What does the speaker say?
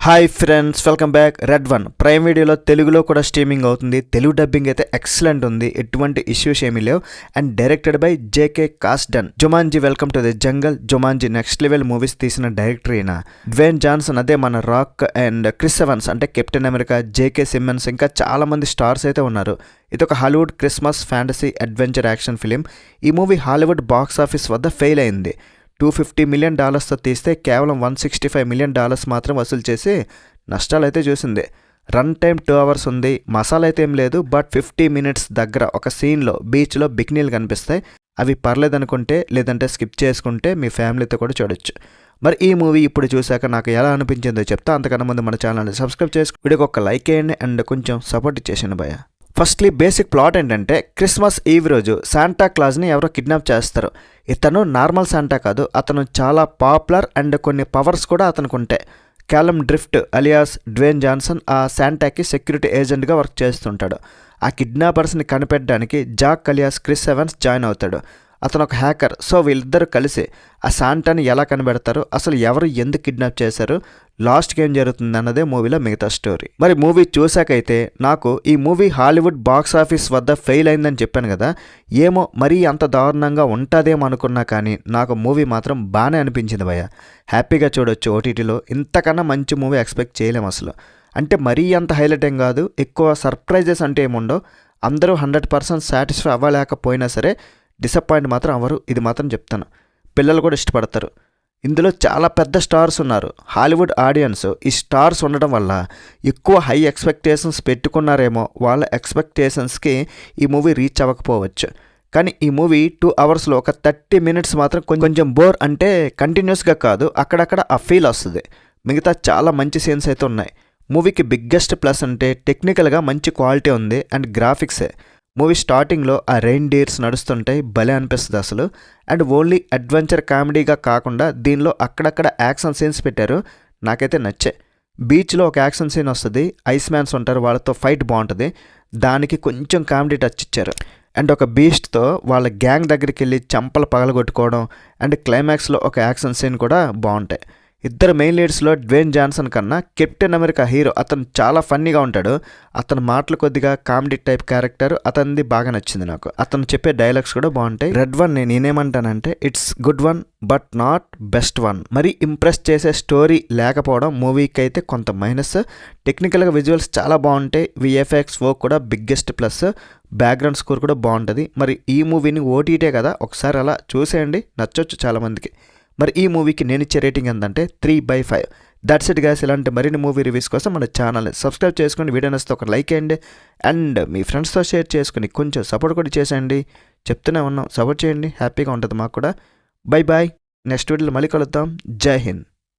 Hi friends, welcome back. Red one prime వీడియోలో తెలుగులో కూడా స్ట్రీమింగ్ అవుతుంది. తెలుగు డబ్బింగ్ అయితే ఎక్సలెంట్ ఉంది, ఎటువంటి ఇష్యూస్ ఏమీ లేవు. And directed by Jake Kasdan. Jumanji welcome to the jungle, Jumanji next level movies తీసిన డైరెక్టర్ అయినా డ్వేన్ జాన్సన్, అదే మన రాక్ అండ్ క్రిస్ ఎవన్స్ అంటే కెప్టెన్ అమెరికా, జేకే సిమ్మన్స్, ఇంకా చాలా మంది స్టార్స్ అయితే ఉన్నారు. ఇది ఒక Hollywood Christmas fantasy adventure action film. ఈ మూవీ హాలీవుడ్ బాక్స్ ఆఫీస్ వద్ద ఫెయిల్ అయింది. $250 million తీస్తే కేవలం $165 million మాత్రం వసూలు చేసి నష్టాలు అయితే చూసింది. రన్ టైం 2 hours ఉంది. మసాలా అయితే ఏం లేదు, బట్ 50 minutes దగ్గర ఒక సీన్లో బీచ్లో బికినీలు కనిపిస్తాయి. అవి పర్లేదనుకుంటే, లేదంటే స్కిప్ చేసుకుంటే మీ ఫ్యామిలీతో కూడా చూడొచ్చు. మరి ఈ మూవీ ఇప్పుడు చూశాక నాకు ఎలా అనిపించిందో చెప్తా. అంతకన్నా ముందు మన ఛానల్ని సబ్స్క్రైబ్ చేసి వీడియోకి ఒక లైక్ వేయండి అండ్ కొంచెం సపోర్ట్ ఇచ్చేసాను భయ్య. ఫస్ట్లీ బేసిక్ ప్లాట్ ఏంటంటే, క్రిస్మస్ ఈవ్ రోజు శాంటా క్లాజ్ని ఎవరో కిడ్నాప్ చేస్తారు. ఇతను నార్మల్ శాంటా కాదు, అతను చాలా పాపులర్ అండ్ కొన్ని పవర్స్ కూడా అతనికి ఉంటాయి. క్యాలమ్ డ్రిఫ్ట్ అలియాస్ డ్వేన్ జాన్సన్ ఆ శాంటాకి సెక్యూరిటీ ఏజెంట్గా వర్క్ చేస్తుంటాడు. ఆ కిడ్నాపర్స్ని కనిపెట్టడానికి జాక్ అలియాస్ క్రిస్ ఎవన్స్ జాయిన్ అవుతాడు. అతను ఒక హ్యాకర్. సో వీళ్ళిద్దరూ కలిసి ఆ శాంటాని ఎలా కనిపెడతారు, అసలు ఎవరు ఎందుకు కిడ్నాప్ చేశారు, లాస్ట్కి ఏం జరుగుతుంది అన్నదే మూవీలో మిగతా స్టోరీ. మరి మూవీ చూశాకైతే నాకు ఈ మూవీ హాలీవుడ్ బాక్స్ ఆఫీస్ వద్ద ఫెయిల్ అయిందని చెప్పాను కదా, ఏమో మరీ అంత దారుణంగా ఉంటుందేమో అనుకున్నా, కానీ నాకు మూవీ మాత్రం బాగానే అనిపించింది భయ్య. హ్యాపీగా చూడొచ్చు ఓటీటీలో. ఇంతకన్నా మంచి మూవీ ఎక్స్పెక్ట్ చేయలేము అసలు. అంటే మరీ అంత హైలైట్ ఏం కాదు, ఎక్కువ సర్ప్రైజెస్ అంటే ఏముండో. అందరూ 100% సాటిస్ఫై అవ్వలేకపోయినా సరే డిసప్పాయింట్ మాత్రం అవ్వరు, ఇది మాత్రం చెప్తాను. పిల్లలు కూడా ఇష్టపడతారు. ఇందులో చాలా పెద్ద స్టార్స్ ఉన్నారు. హాలీవుడ్ ఆడియన్స్ ఈ స్టార్స్ ఉండడం వల్ల ఎక్కువ హై ఎక్స్పెక్టేషన్స్ పెట్టుకున్నారేమో. వాళ్ళ ఎక్స్పెక్టేషన్స్కి ఈ మూవీ రీచ్ అవ్వకపోవచ్చు. కానీ ఈ మూవీ 2 hours ఒక 30 minutes మాత్రం కొంచెం బోర్, అంటే కంటిన్యూస్గా కాదు, అక్కడక్కడ ఆ ఫీల్ వస్తుంది. మిగతా చాలా మంచి సీన్స్ అయితే ఉన్నాయి. మూవీకి బిగ్గెస్ట్ ప్లస్ అంటే టెక్నికల్గా మంచి క్వాలిటీ ఉంది అండ్ గ్రాఫిక్సే. మూవీ స్టార్టింగ్లో ఆ రెయిన్ డీర్స్ నడుస్తుంటాయి, భలే అనిపిస్తుంది అసలు. అండ్ ఓన్లీ అడ్వెంచర్ కామెడీగా కాకుండా దీనిలో అక్కడక్కడ యాక్షన్ సీన్స్ పెట్టారు, నాకైతే నచ్చాయి. బీచ్లో ఒక యాక్షన్ సీన్ వస్తుంది, ఐస్ మ్యాన్స్ ఉంటారు, వాళ్ళతో ఫైట్ బాగుంటుంది. దానికి కొంచెం కామెడీ టచ్ ఇచ్చారు. అండ్ ఒక బీస్ట్తో వాళ్ళ గ్యాంగ్ దగ్గరికి వెళ్ళి చంపలు పగలగొట్టుకోవడం అండ్ క్లైమాక్స్లో ఒక యాక్షన్ సీన్ కూడా బాగుంటాయి. ఇద్దరు మెయిన్ లీడ్స్లో డ్వేన్ జాన్సన్ కన్నా కెప్టెన్ అమెరికా హీరో అతను చాలా ఫన్నీగా ఉంటాడు. అతని మాటలు కొద్దిగా కామెడీ టైప్ క్యారెక్టర్, అతనిది బాగా నచ్చింది నాకు. అతను చెప్పే డైలాగ్స్ కూడా బాగుంటాయి. రెడ్ వన్ నేనేమంటానంటే, it's good one but not best one. మరి ఇంప్రెస్ చేసే స్టోరీ లేకపోవడం మూవీకి అయితే కొంత మైనస్. టెక్నికల్గా విజువల్స్ చాలా బాగుంటాయి, విఎఫ్ఎక్స్ వర్క్ కూడా బిగ్గెస్ట్ ప్లస్, బ్యాక్గ్రౌండ్ స్కోర్ కూడా బాగుంటుంది. మరి ఈ మూవీని ఓటీటే కదా, ఒకసారి అలా చూసేయండి, నచ్చొచ్చు చాలామందికి. మరి ఈ మూవీకి నేను ఇచ్చే రేటింగ్ ఎంతంటే 3/5. That's it guys. ఇలాంటి మరిన్ని మూవీ రివ్యూస్ కోసం మన ఛానల్ని సబ్స్క్రైబ్ చేసుకుని, వీడియో నచ్చితే ఒక లైక్ చేయండి అండ్ మీ ఫ్రెండ్స్తో షేర్ చేసుకుని కొంచెం సపోర్ట్ కూడా చేసేయండి. చెప్తూనే ఉన్నాం, సపోర్ట్ చేయండి, హ్యాపీగా ఉంటుంది మాకు కూడా. బై బాయ్, నెక్స్ట్ వీడియోలో మళ్ళీ కలుద్దాం. జై హింద్.